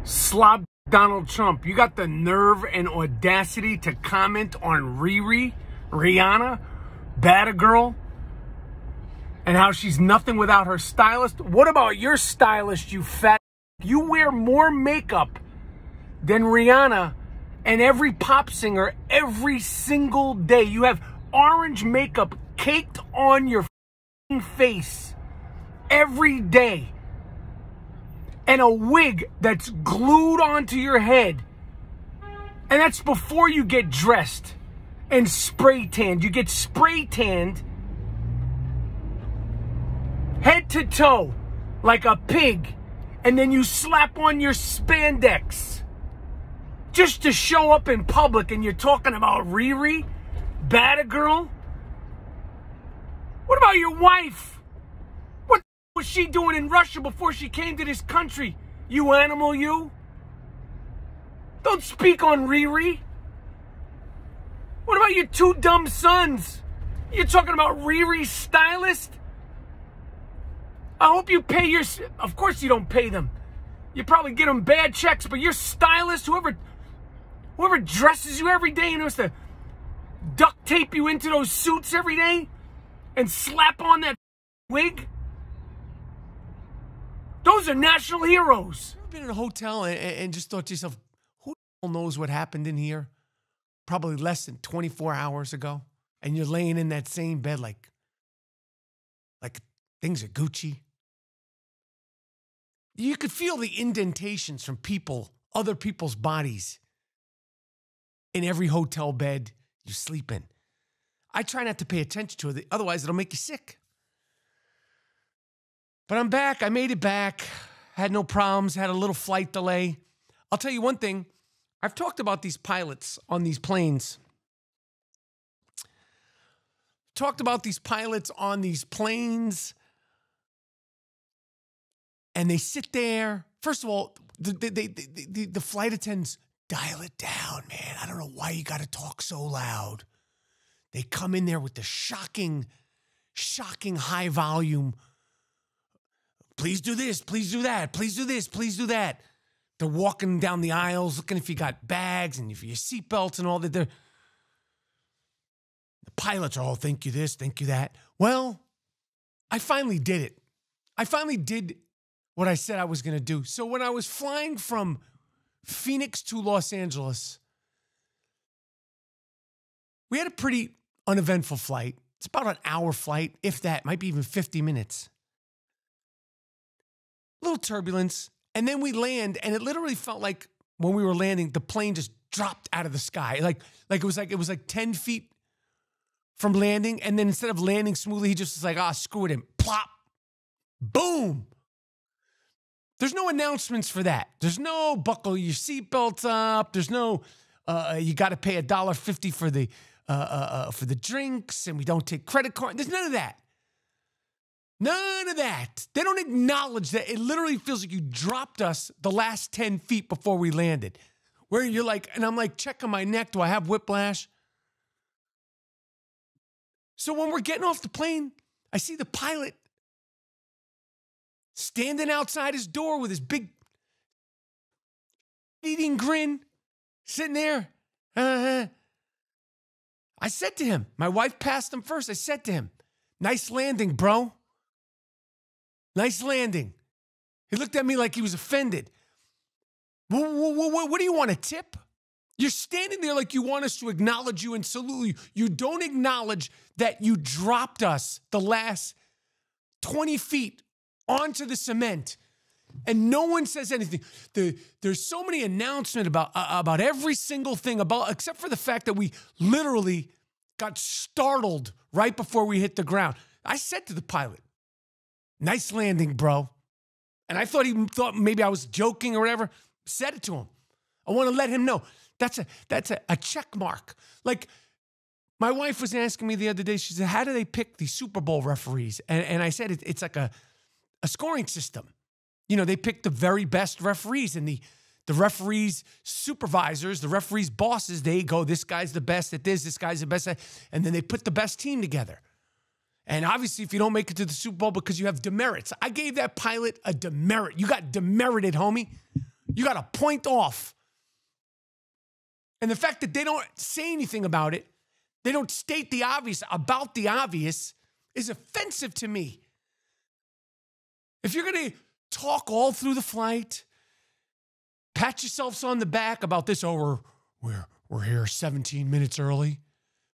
Slob Donald Trump, you got the nerve and audacity to comment on Rihanna, bad a girl, and how she's nothing without her stylist? What about your stylist, you fat? You wear more makeup than Rihanna and every pop singer every single day. You have orange makeup caked on your face every day. And a wig that's glued onto your head. And that's before you get dressed and spray tanned. You get spray tanned head to toe like a pig. And then you slap on your spandex just to show up in public, and you're talking about Riri, bad a girl? What about your wife? What was she doing in Russia before she came to this country? You animal, you. Don't speak on Riri. What about your two dumb sons? You're talking about Riri's stylist? I hope you pay your... Of course you don't pay them. You probably get them bad checks, but your stylist, whoever dresses you every day and has to duct tape you into those suits every day and slap on that wig, those are national heroes. Ever been in a hotel and just thought to yourself, who the hell knows what happened in here probably less than 24 hours ago? And you're laying in that same bed like things are Gucci. You could feel the indentations from other people's bodies in every hotel bed you sleep in. I try not to pay attention to it, otherwise it'll make you sick. But I'm back. I made it back. Had no problems. Had a little flight delay. I'll tell you one thing. I've talked about these pilots on these planes. And they sit there. First of all, the flight attendants dial it down, man. I don't know why you got to talk so loud. They come in there with the shocking high volume. Please do this, please do that, please do this, please do that. They're walking down the aisles, looking if you got bags and if your seatbelts and all that. The pilots are all, thank you this, thank you that. Well, I finally did it. I finally did what I said I was going to do. So when I was flying from Phoenix to Los Angeles, we had a pretty uneventful flight. It's about an hour flight, if that, might be even 50 minutes. Little turbulence, and then we land, and it literally felt like when we were landing, the plane just dropped out of the sky. It was like 10 feet from landing, and then instead of landing smoothly, he just was like, screw it, and plop, boom. There's no announcements for that. There's no buckle your seatbelts up. There's no you got to pay $1.50 for the drinks, and we don't take credit card. There's none of that. None of that. They don't acknowledge that. It literally feels like you dropped us the last 10 feet before we landed. Where you're like, and I'm like checking my neck. Do I have whiplash? So when we're getting off the plane, I see the pilot standing outside his door with his big eating grin, sitting there. I said to him, my wife passed him first. I said to him, nice landing, bro. Nice landing. He looked at me like he was offended. What do you want, a tip? You're standing there like you want us to acknowledge you and salute you. You don't acknowledge that you dropped us the last 20 feet onto the cement, and no one says anything. There's so many announcements about every single thing, except for the fact that we literally got startled right before we hit the ground. I said to the pilot, nice landing, bro. And I thought he thought maybe I was joking or whatever. Said it to him. I want to let him know. That's a check mark. Like, my wife was asking me the other day, she said, how do they pick the Super Bowl referees? And I said, it's like a scoring system. You know, they pick the very best referees, and the referees' supervisors, the referees' bosses, they go, this guy's the best at this guy's the best at, and then they put the best team together. And obviously, if you don't make it to the Super Bowl because you have demerits, I gave that pilot a demerit. You got demerited, homie. You got a point off. And the fact that they don't say anything about it, they don't state the obvious about the obvious, is offensive to me. If you're going to talk all through the flight, pat yourselves on the back about this, oh, we're here 17 minutes early,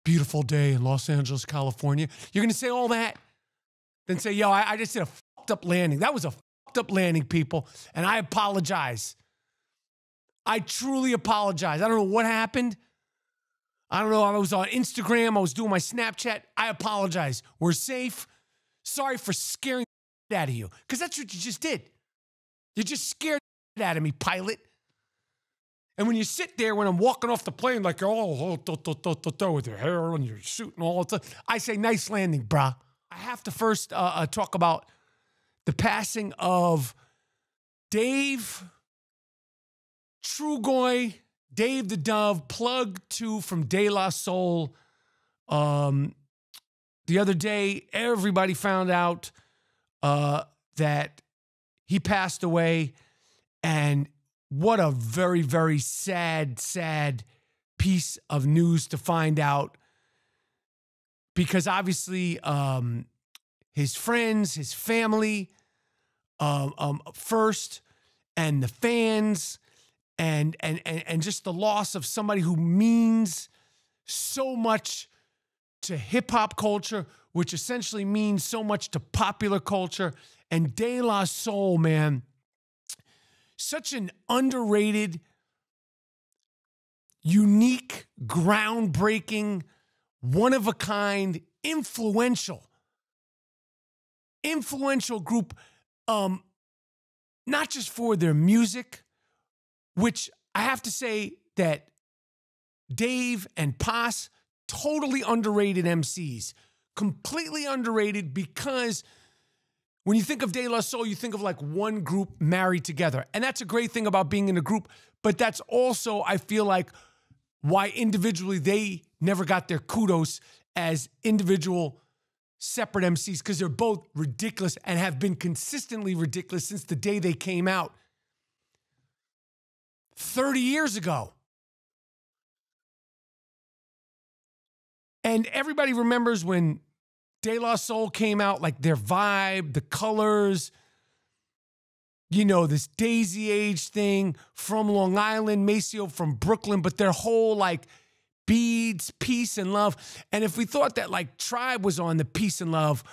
beautiful day in Los Angeles, California. You're going to say all that, then say, yo, I just did a fucked up landing. That was a fucked up landing, people, and I apologize. I truly apologize. I don't know what happened. I don't know. I was on Instagram. I was doing my Snapchat. I apologize. We're safe. Sorry for scaring the out of you. Because that's what you just did. You just scared the out of me, pilot. And when you sit there, when I'm walking off the plane, like, with your hair and your suit and all that stuff, I say, nice landing, brah. I have to first talk about the passing of Dave Trugoy, Dave the Dove, Plug 2 from De La Soul. The other day, everybody found out that he passed away. And what a very, very sad, sad piece of news to find out. Because obviously, his friends, his family, first, and the fans, and just the loss of somebody who means so much to hip-hop culture, which essentially means so much to popular culture. And De La Soul, man, such an underrated, unique, groundbreaking, one-of-a-kind, influential group, not just for their music, which I have to say that Dave and Paz, totally underrated MCs, completely underrated, because when you think of De La Soul, you think of like one group married together. And that's a great thing about being in a group, but that's also, I feel like, why individually they never got their kudos as individual separate MCs, because they're both ridiculous and have been consistently ridiculous since the day they came out 30 years ago. And everybody remembers when De La Soul came out, like their vibe, the colors, you know, this Daisy Age thing from Long Island, Maceo from Brooklyn, but their whole like beads, peace and love. And if we thought that like Tribe was on the peace and love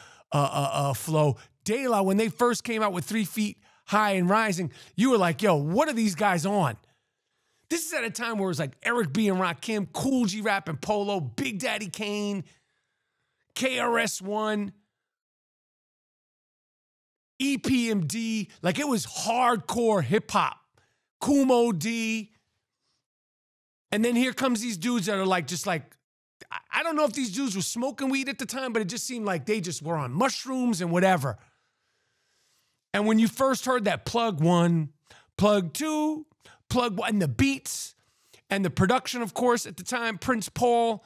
flow, De La, when they first came out with 3 Feet High and Rising, you were like, yo, what are these guys on? This is at a time where it was like Eric B and Rakim, Cool G Rap and Polo, Big Daddy Kane, KRS-One, EPMD. Like, it was hardcore hip-hop. Kumo D. And then here comes these dudes that are like, just like, I don't know if these dudes were smoking weed at the time, but it just seemed like they just were on mushrooms and whatever. And when you first heard that Plug 1, Plug 2, Plug 1, and the beats and the production, of course, at the time, Prince Paul,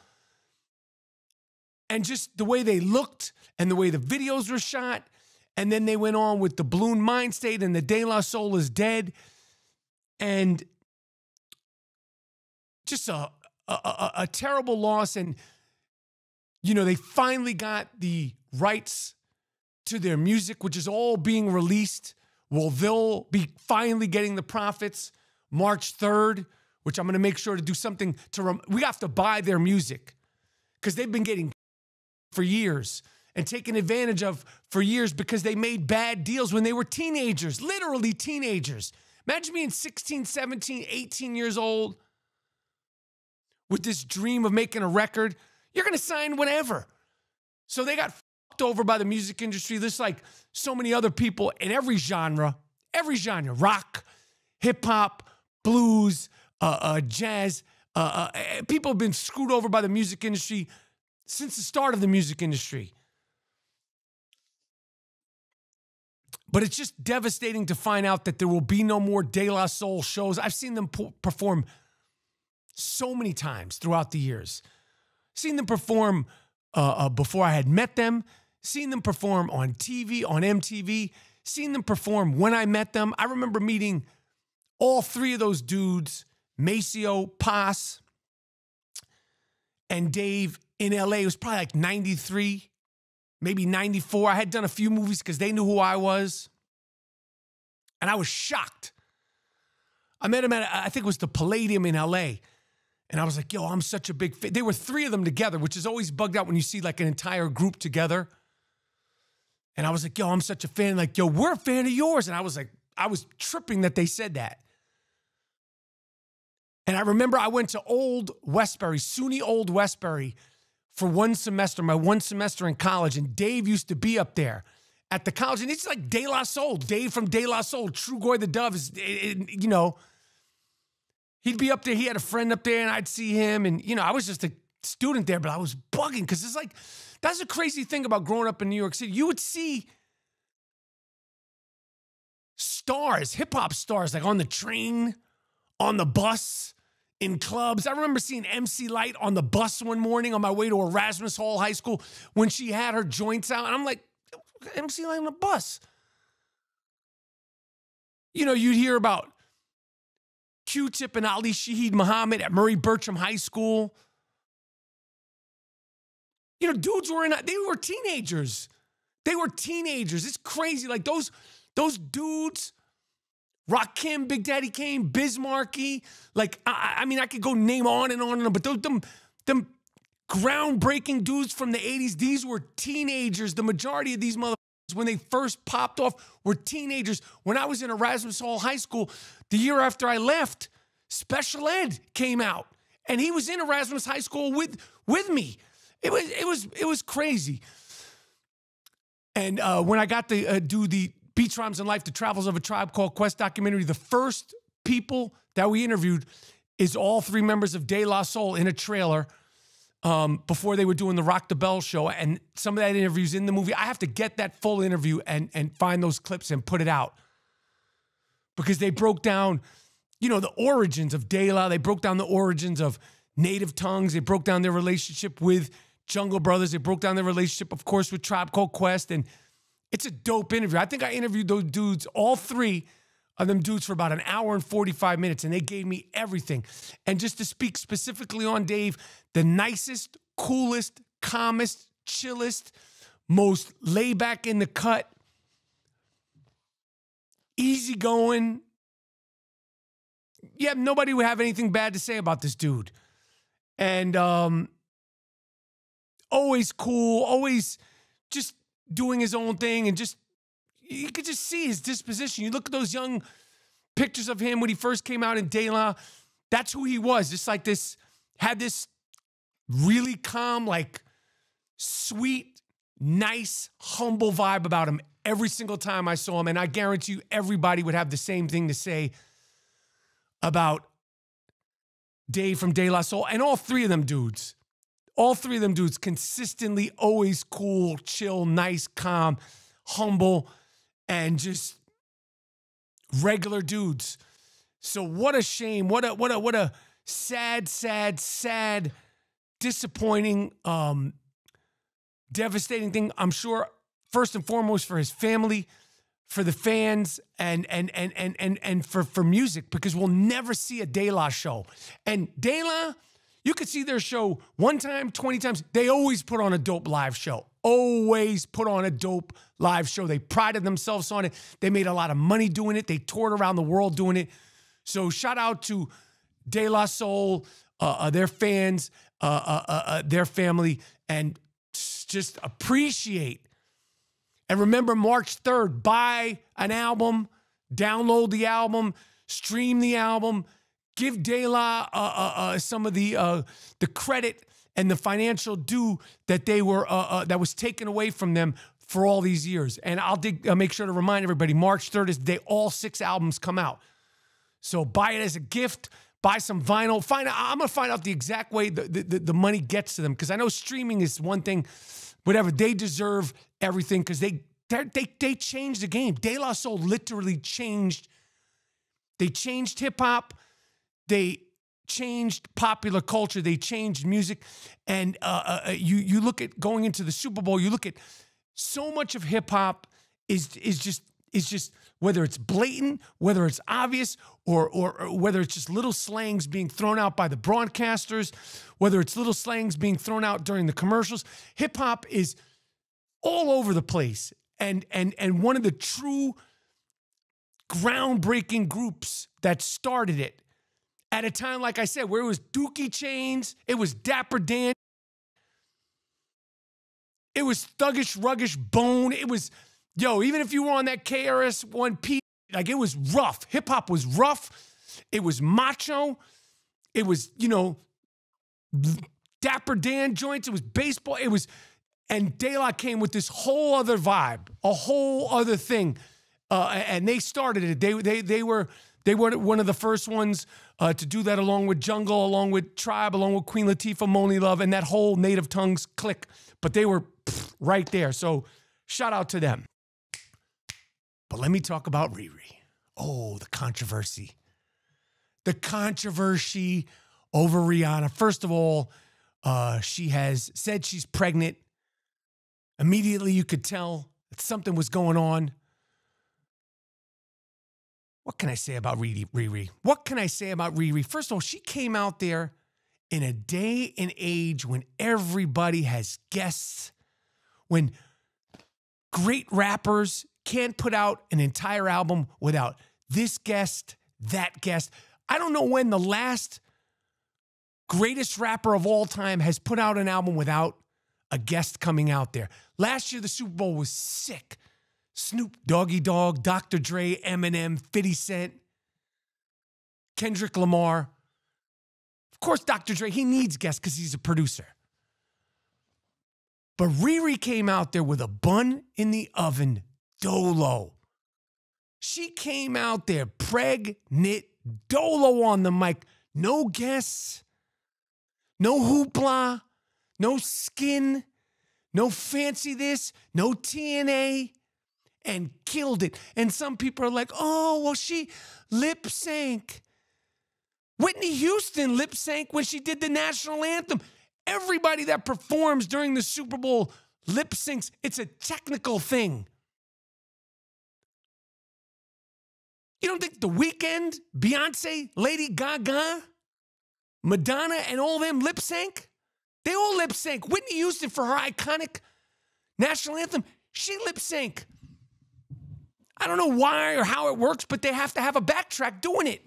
and just the way they looked and the way the videos were shot. And then they went on with the Balloon Mind State and the De La Soul is Dead. And just a terrible loss. And, you know, they finally got the rights to their music, which is all being released. Well, they'll be finally getting the profits March 3rd, which I'm going to make sure to do something to, we have to buy their music because they've been getting for years and taken advantage of for years because they made bad deals when they were teenagers, literally teenagers. Imagine being 16, 17, 18 years old with this dream of making a record. You're going to sign whatever. So they got fucked over by the music industry. There's like so many other people in every genre, rock, hip hop, blues, jazz. People have been screwed over by the music industry since the start of the music industry. But it's just devastating to find out that there will be no more De La Soul shows. I've seen them perform so many times throughout the years. Seen them perform before I had met them. Seen them perform on TV, on MTV. Seen them perform when I met them. I remember meeting all three of those dudes, Maceo, Paz, and Dave in LA, it was probably like 93, maybe 94. I had done a few movies because they knew who I was. And I was shocked. I met him at, I think it was the Palladium in LA. And I was like, yo, I'm such a big fan. There were three of them together, which is always bugged out when you see like an entire group together. And I was like, yo, I'm such a fan. Like, yo, we're a fan of yours. And I was like, I was tripping that they said that. And I remember I went to Old Westbury, SUNY Old Westbury, for one semester, my one semester in college. And Dave used to be up there at the college. And it's like De La Soul, Dave from De La Soul, Trugoy the Dove is, you know, he'd be up there. He had a friend up there and I'd see him. And, you know, I was just a student there, but I was bugging because it's like, that's a crazy thing about growing up in New York City. You would see stars, hip hop stars, like on the train, on the bus, in clubs. I remember seeing MC Light on the bus one morning on my way to Erasmus Hall High School when she had her joints out. And I'm like, MC Light on the bus. You know, you'd hear about Q-Tip and Ali Shaheed Muhammad at Murray Bertram High School. You know, dudes were they were teenagers. They were teenagers. It's crazy. Like those dudes, Rakim, Big Daddy Kane, Bismarcky, like, I mean, I could go name on and on, but them groundbreaking dudes from the 80s, these were teenagers. The majority of these motherfuckers, when they first popped off, were teenagers. When I was in Erasmus Hall High School, the year after I left, Special Ed came out, and he was in Erasmus High School with me. It was crazy. And when I got to do the Beach Rhymes and Life, The Travels of a Tribe Called Quest documentary, the first people that we interviewed is all three members of De La Soul in a trailer before they were doing the Rock the Bell show. And some of that interview's in the movie. I have to get that full interview and find those clips and put it out. Because they broke down, you know, the origins of De La. They broke down the origins of Native Tongues. They broke down their relationship with Jungle Brothers. They broke down their relationship, of course, with Tribe Called Quest. And it's a dope interview. I think I interviewed those dudes, all three of them dudes, for about an hour and 45 minutes, and they gave me everything. And just to speak specifically on Dave, the nicest, coolest, calmest, chillest, most laid back in the cut, easygoing. Yeah, nobody would have anything bad to say about this dude. And always cool, always just doing his own thing, and just, you could just see his disposition. You look at those young pictures of him when he first came out in De La, that's who he was. Just like this, had this really calm, like sweet, nice, humble vibe about him every single time I saw him. And I guarantee you everybody would have the same thing to say about Dave from De La Soul. And all three of them dudes consistently always cool, chill, nice, calm, humble, and just regular dudes. So what a shame. What a sad, disappointing, devastating thing. I'm sure first and foremost for his family, for the fans, and for music, because we'll never see a De La show. And De La, you could see their show one time, 20 times. They always put on a dope live show. Always put on a dope live show. They prided themselves on it. They made a lot of money doing it. They toured around the world doing it. So shout out to De La Soul, their fans, their family, and just appreciate. And remember, March 3rd, buy an album, download the album, stream the album, give De La some of the credit and the financial due that they were that was taken away from them for all these years. And I'll make sure to remind everybody, March 3rd is the day all 6 albums come out. So buy it as a gift, buy some vinyl. I'm gonna find out the exact way the money gets to them, because I know streaming is one thing. Whatever, they deserve everything, because they changed the game. De La Soul literally changed. They changed hip hop. They changed popular culture. They changed music. And you look at going into the Super Bowl, you look at so much of hip hop is is just, whether it's blatant, whether it's obvious, or whether it's just little slangs being thrown out by the broadcasters, whether it's little slangs being thrown out during the commercials, hip hop is all over the place. And one of the true groundbreaking groups that started it at a time, like I said, where it was Dookie Chains, it was Dapper Dan, it was Thuggish Ruggish Bone, it was, even if you were on that KRS-One-P, like, it was rough. Hip-hop was rough. It was macho. It was, Dapper Dan joints. It was baseball. It was, and De La came with this whole other vibe, a whole other thing. And they started it. They were one of the first ones to do that, along with Jungle, along with Tribe, along with Queen Latifah, Moni Love, and that whole Native Tongues clique. But they were right there. So shout out to them. But let me talk about Riri. Oh, the controversy. The controversy over Rihanna. First of all, she has said she's pregnant. Immediately you could tell that something was going on. What can I say about Riri? What can I say about Riri? First of all, she came out there in a day and age when everybody has guests, when great rappers can't put out an entire album without this guest, that guest. I don't know when the last greatest rapper of all time has put out an album without a guest coming out there. Last year, the Super Bowl was sick. Snoop Doggy Dogg, Dr. Dre, Eminem, 50 Cent, Kendrick Lamar. Of course, Dr. Dre, he needs guests because he's a producer. But Riri came out there with a bun in the oven, dolo. She came out there pregnant, dolo on the mic. No guests, no hoopla, no skin, no fancy this, no TNA, and killed it. And some people are like, oh, well, she lip sync. Whitney Houston lip sync when she did the national anthem. Everybody that performs during the Super Bowl lip syncs. It's a technical thing. You don't think The Weeknd, Beyonce, Lady Gaga, Madonna, and all them lip sync? They all lip sync. Whitney Houston, for her iconic national anthem, she lip sync. I don't know why or how it works, but they have to have a backtrack doing it.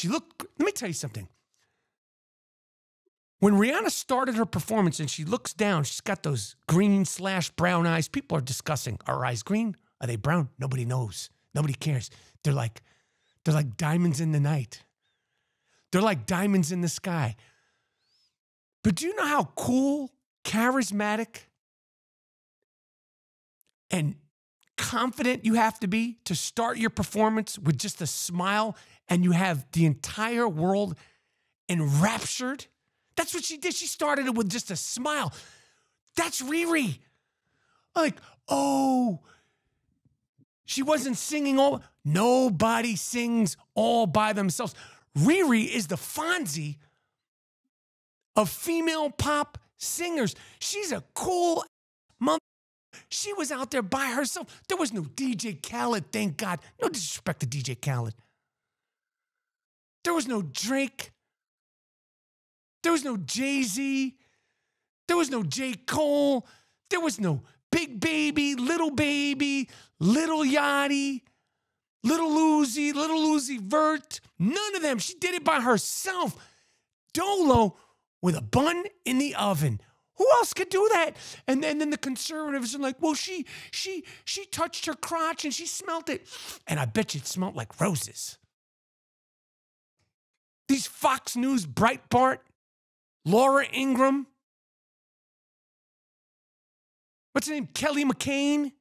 Let me tell you something. When Rihanna started her performance and she looks down, she's got those green/brown eyes. People are discussing, are her eyes green? Are they brown? Nobody knows. Nobody cares. They're like diamonds in the night. They're like diamonds in the sky. But do you know how cool, charismatic, and confident you have to be to start your performance with just a smile and you have the entire world enraptured? That's what she did. She started it with just a smile. That's Riri. Like, oh, she wasn't singing all. Nobody sings all by themselves. Riri is the Fonzie of female pop singers. She's a cool mother. She was out there by herself. There was no DJ Khaled, thank God. No disrespect to DJ Khaled. There was no Drake. There was no Jay-Z. There was no J. Cole. There was no Big Baby, Little Yachty, Little Uzi Vert. None of them. She did it by herself. Dolo with a bun in the oven. Who else could do that? And then the conservatives are like, well, she touched her crotch and she smelt it. And I bet you it smelled like roses. These Fox News, Breitbart, Laura Ingraham, what's her name? Kelly McCain.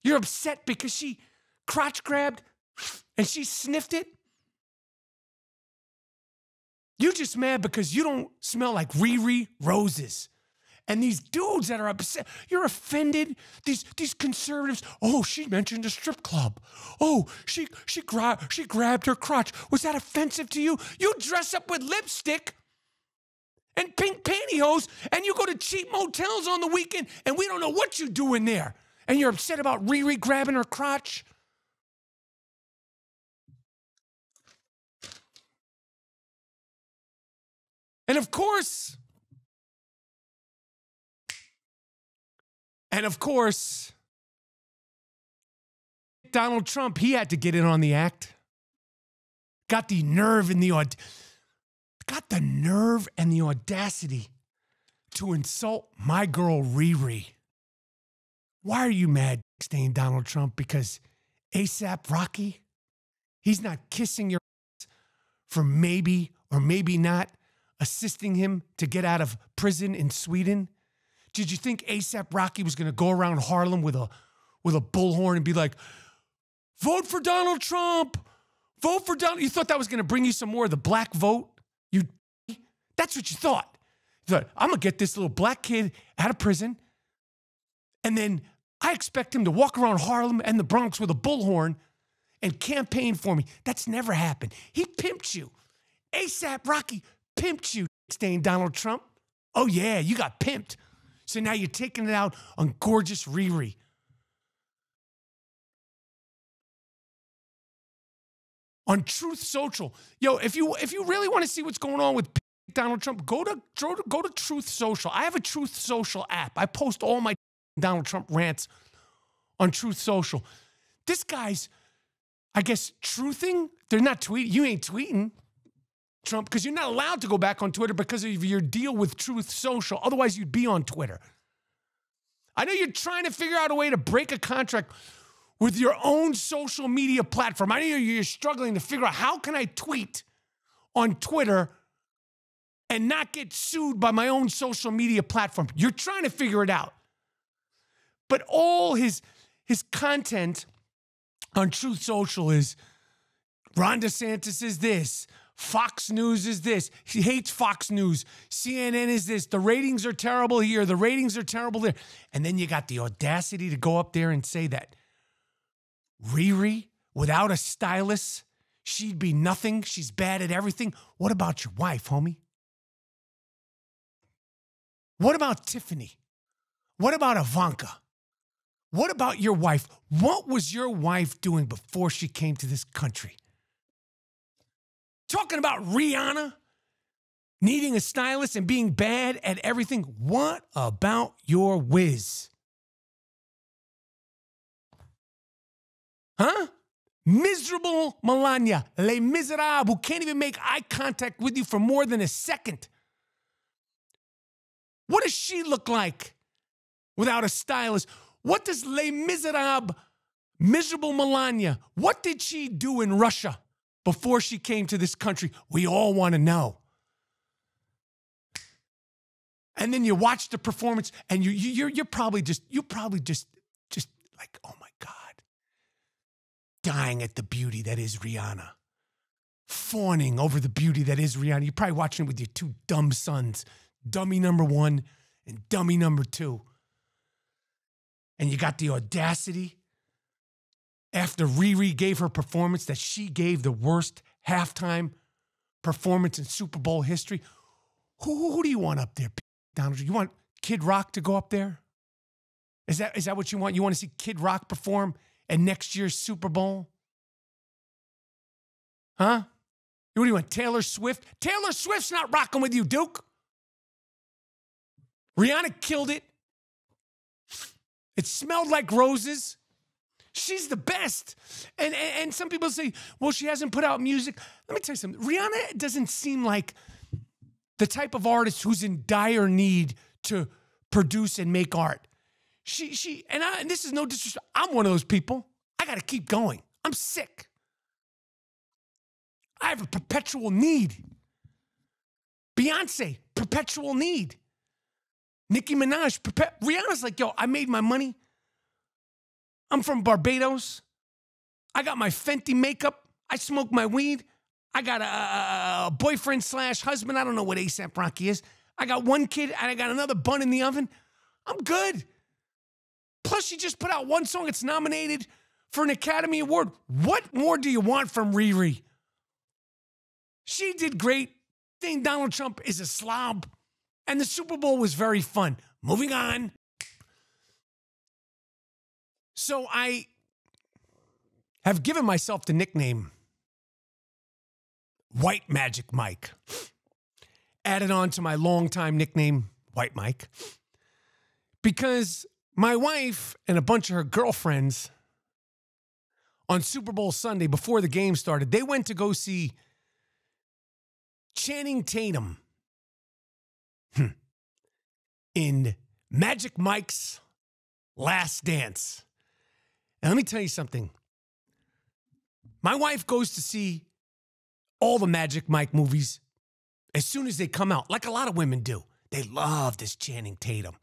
You're upset because she crotch grabbed and she sniffed it? You're just mad because you don't smell like Riri roses. And these dudes that are upset, you're offended. These conservatives, oh, she mentioned a strip club. Oh, she grabbed her crotch. Was that offensive to you? You dress up with lipstick and pink pantyhose, and you go to cheap motels on the weekend, and we don't know what you do in there. And you're upset about Riri grabbing her crotch? And of course, Donald Trump, he had to get in on the act. Got the nerve and the audacity to insult my girl Riri. Why are you mad, staying Donald Trump? Because ASAP Rocky, he's not kissing your ass for maybe or maybe not assisting him to get out of prison in Sweden? Did you think ASAP Rocky was going to go around Harlem with a bullhorn and be like, vote for Donald Trump, vote for Donald? You thought that was going to bring you some more of the black vote? That's what you thought. You thought, I'm going to get this little black kid out of prison, and then I expect him to walk around Harlem and the Bronx with a bullhorn and campaign for me. That's never happened. He pimped you. ASAP Rocky pimped you, staying Donald Trump. Oh, yeah, you got pimped. So now you're taking it out on gorgeous Riri. On Truth Social. Yo, if you really want to see what's going on with Donald Trump, go to Truth Social. I have a Truth Social app. I post all my Donald Trump rants on Truth Social. This guy's, I guess, truthing. They're not tweeting. You ain't tweeting, Trump, because you're not allowed to go back on Twitter because of your deal with Truth Social. Otherwise, you'd be on Twitter. I know you're trying to figure out a way to break a contract with your own social media platform. I know you're struggling to figure out, how can I tweet on Twitter and not get sued by my own social media platform? You're trying to figure it out. But all his content on Truth Social is, Ron DeSantis is this, Fox News is this. He hates Fox News. CNN is this. The ratings are terrible here. The ratings are terrible there. And then you got the audacity to go up there and say that Riri, without a stylist, she'd be nothing. She's bad at everything. What about your wife, homie? What about Tiffany? What about Ivanka? What about your wife? What was your wife doing before she came to this country? Talking about Rihanna needing a stylist and being bad at everything. What about your whiz? Huh? Miserable Melania, Les Miserables, who can't even make eye contact with you for more than a second. What does she look like without a stylist? What does Les Miserables, miserable Melania, what did she do in Russia before she came to this country? We all want to know. And then you watch the performance, and you're probably just like, oh my God, dying at the beauty that is Rihanna, fawning over the beauty that is Rihanna. You're probably watching it with your two dumb sons, dummy number one and dummy number two. And you got the audacity, after Riri gave her performance, that she gave the worst halftime performance in Super Bowl history. Who do you want up there, Donald? You want Kid Rock to go up there? Is that what you want? You want to see Kid Rock perform at next year's Super Bowl? Huh? What do you want, Taylor Swift? Taylor Swift's not rocking with you, Duke. Rihanna killed it. It smelled like roses. She's the best. And some people say, well, she hasn't put out music. Let me tell you something. Rihanna doesn't seem like the type of artist who's in dire need to produce and make art. And this is no disrespect. I'm one of those people. I got to keep going. I'm sick. I have a perpetual need. Beyonce, perpetual need. Nicki Minaj, Rihanna's like, yo, I made my money. I'm from Barbados. I got my Fenty makeup. I smoke my weed. I got a boyfriend / husband. I don't know what A$AP Rocky is. I got one kid and I got another bun in the oven. I'm good. Plus, she just put out one song. It's nominated for an Academy Award. What more do you want from Riri? She did great. Saying Donald Trump is a slob. And the Super Bowl was very fun. Moving on. So I have given myself the nickname White Magic Mike. Added on to my longtime nickname, White Mike. Because my wife and a bunch of her girlfriends on Super Bowl Sunday, before the game started, they went to go see Channing Tatum in Magic Mike's Last Dance. Now, let me tell you something. My wife goes to see all the Magic Mike movies as soon as they come out, like a lot of women do. They love this Channing Tatum.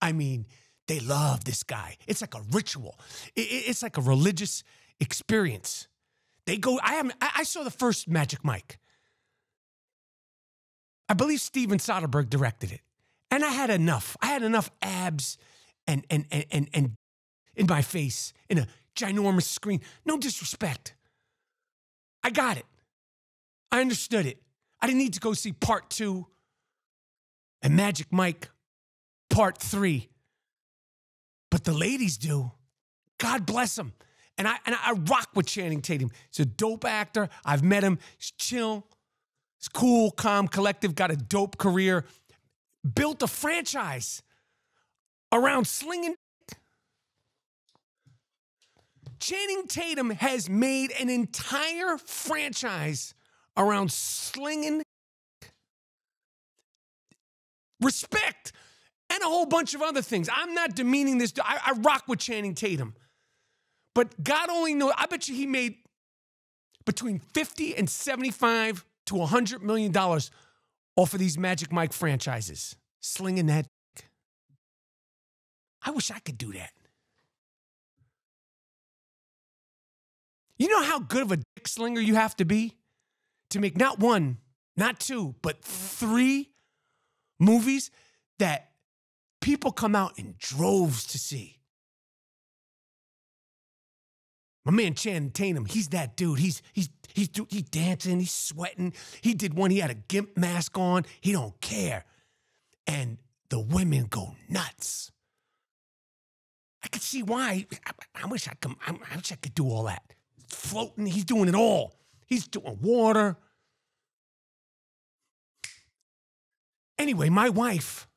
I mean, they love this guy. It's like a ritual. It's like a religious experience. They go, I saw the first Magic Mike. I believe Steven Soderbergh directed it. And I had enough. I had enough abs and in my face in a ginormous screen. No disrespect. I got it. I understood it. I didn't need to go see part 2 and Magic Mike part 3. But the ladies do. God bless them. And I rock with Channing Tatum. He's a dope actor. I've met him. He's chill. He's cool, calm, collective, got a dope career. Built a franchise around slinging. Channing Tatum has made an entire franchise around slinging. Respect and a whole bunch of other things. I'm not demeaning this. I rock with Channing Tatum. But God only knows, I bet you he made between 50 and 75 to $100 million off of these Magic Mike franchises. Slinging that dick. I wish I could do that. You know how good of a dick slinger you have to be to make not 1, not 2, but 3 movies that people come out in droves to see? My man Channing Tatum, he's that dude. He's dancing, he's sweating. He did one, he had a gimp mask on. He don't care. And the women go nuts. I could see why. I wish I could do all that. Floating, he's doing it all. He's doing water. Anyway, my wife,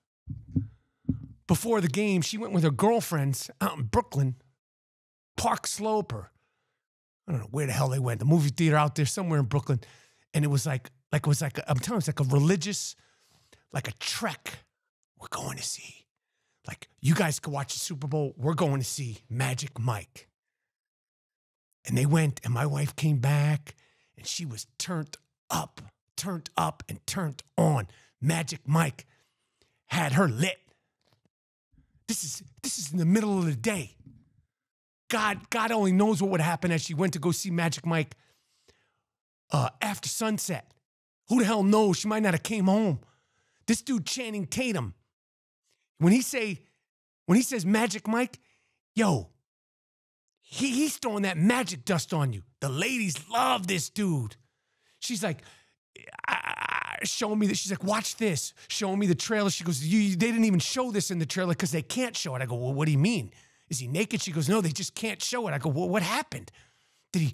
before the game, she went with her girlfriends out in Brooklyn, Park Slope, or I don't know where the hell they went. The movie theater out there somewhere in Brooklyn. And it was like I'm telling you, it's like a religious, like a trek we're going to see. Like, you guys could watch the Super Bowl. We're going to see Magic Mike. And they went, and my wife came back, and she was turned up and turned on. Magic Mike had her lit. This is in the middle of the day. God only knows what would happen as she went to go see Magic Mike after sunset. Who the hell knows? She might not have came home. This dude Channing Tatum, when he says Magic Mike, yo, he's throwing that magic dust on you. The ladies love this dude. She's like, showing me this. She's like, watch this. Showing me the trailer. She goes, they didn't even show this in the trailer because they can't show it. I go, well, what do you mean? Is he naked? She goes, no, they just can't show it. I go, well, what happened? Did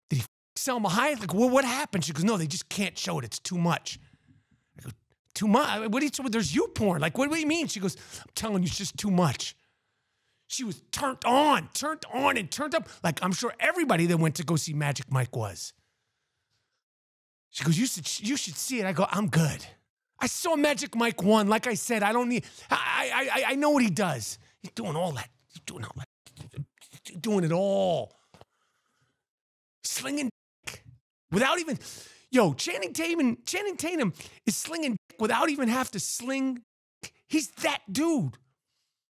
he Selma Hayek? Like, well, what happened? She goes, no, they just can't show it. It's too much. I go, too much? What do you, there's you porn. Like, what do you mean? She goes, I'm telling you, it's just too much. She was turned on and turned up. Like, I'm sure everybody that went to go see Magic Mike was. She goes, you should see it. I go, I'm good. I saw Magic Mike 1. Like I said, I don't need, I know what he does. He's doing all that. He's doing all that. He's doing it all. Slinging dick without even, yo, Channing Tatum is slinging dick without even have to sling. He's that dude.